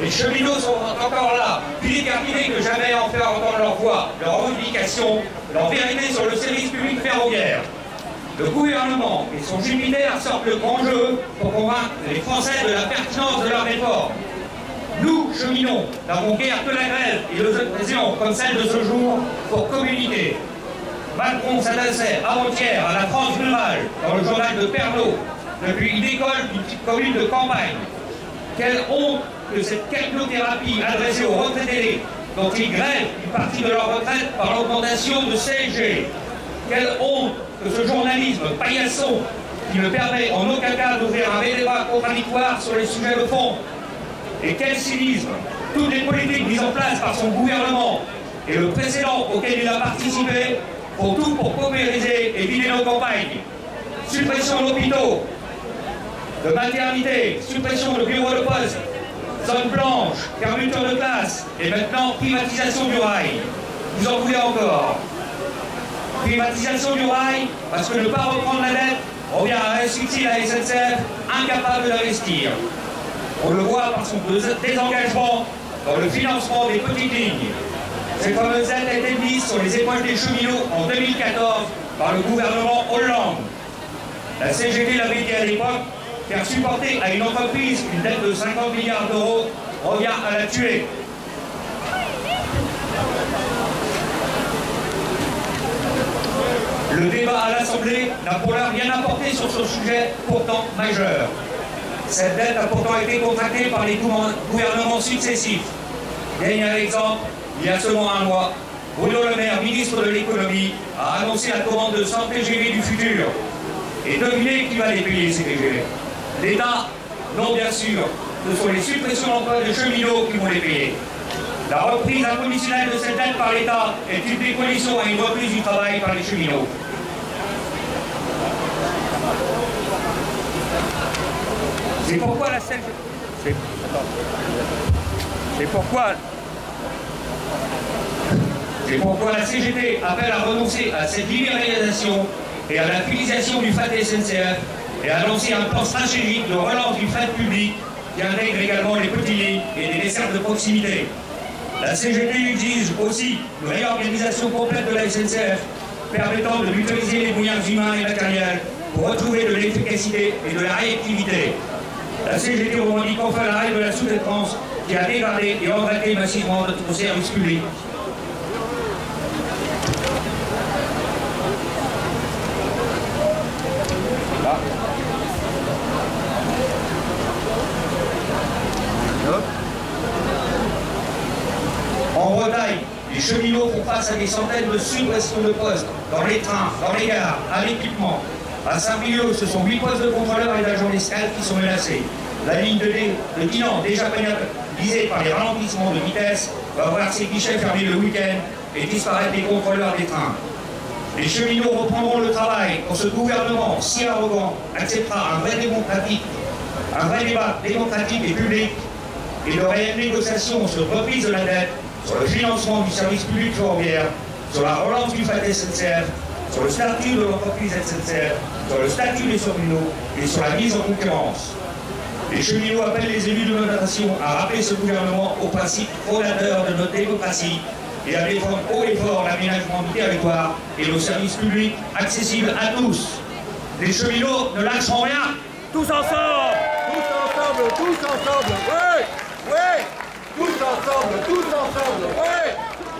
Les cheminots sont encore là, plus déterminés que jamais à en faire entendre leur voix, leurs revendications, leur vérité sur le service public ferroviaire. Le gouvernement et son jupiter sortent le grand jeu pour convaincre les Français de la pertinence de leur réforme. Nous, cheminots, n'avons guère que la grève et l'occasion, comme celle de ce jour, pour communiquer. Macron s'adressait avant-hier à la France rurale, dans le journal de Pernod, depuis une école d'une petite commune de campagne. Quelle honte que cette technothérapie adressée aux retraités, dont ils grèvent une partie de leur retraite par l'augmentation de CSG. Quelle honte que ce journalisme paillasson qui ne permet en aucun cas d'ouvrir un débat contradictoire sur les sujets de fond. Et quel cynisme! Toutes les politiques mises en place par son gouvernement et le précédent auquel il a participé font tout pour paupériser et vider nos campagnes. Suppression d'hôpitaux, de maternité, suppression de bureaux de poste, zone blanche, fermeture de classe et maintenant privatisation du rail. Vous en voulez encore? Privatisation du rail parce que ne pas reprendre la dette revient à asphyxier la SNCF incapable d'investir. On le voit par son désengagement dans le financement des petites lignes. Cette fameuse dette a été mise sur les épaules des cheminots en 2014 par le gouvernement Hollande. La CGT l'avait dit à l'époque, faire supporter à une entreprise une dette de 50 milliards d'euros revient à la tuer. Le débat à l'Assemblée n'a pour l'heure rien apporté sur ce sujet pourtant majeur. Cette dette a pourtant été contractée par les gouvernements successifs. Dernier exemple, il y a seulement un mois, Bruno Le Maire, ministre de l'économie, a annoncé la commande de 100 TGV du futur. Et devinez qui va les payer ces TGV? L'État? Non, bien sûr. Ce sont les suppressions d'emplois de cheminots qui vont les payer. La reprise inconditionnelle de cette dette par l'État est une des conditions à une reprise du travail par les cheminots. C'est pourquoi la CGT... C'est pourquoi la CGT appelle à renoncer à cette libéralisation et à la filisation du fret SNCF et à lancer un plan stratégique de relance du fret public qui intègre également les petites lignes et des dessertes de proximité. La CGT exige aussi une réorganisation complète de la SNCF permettant de mutualiser les moyens humains et matériels pour retrouver de l'efficacité et de la réactivité. La CGT revendique enfin l'arrêt de la sous-traitance qui a dégradé et embraqué massivement notre service public. En Bretagne, les cheminots font face à des centaines de suppressions de postes dans les trains, dans les gares, à l'équipement. À Saint-Brieuc, ce sont 8 postes de contrôleurs et d'agents d'escale qui sont menacés. La ligne de Dinan, déjà visée par les ralentissements de vitesse, va voir ses guichets fermés le week-end et disparaître les contrôleurs des trains. Les cheminots reprendront le travail quand ce gouvernement si arrogant acceptera un vrai débat démocratique et public et de réelles négociations sur reprise de la dette, sur le financement du service public ferroviaire, sur la relance du fret SNCF, sur le statut de l'entreprise SNCF, sur le statut des cheminots et sur la mise en concurrence. Les cheminots appellent les élus de notre nation à rappeler ce gouvernement aux principes fondateurs de notre démocratie et à défendre haut et fort l'aménagement du territoire et nos services publics accessibles à tous. Les cheminots ne lâcheront rien. Tous ensemble! Tous ensemble, tous ensemble, ouais! Ouais! Tous ensemble, ouais!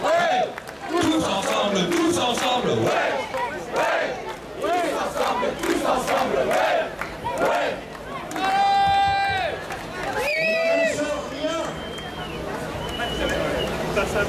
Ouais! Tous ensemble, tous ensemble, ouais! Ouais! Tous ensemble, ouais! Ouais! Ça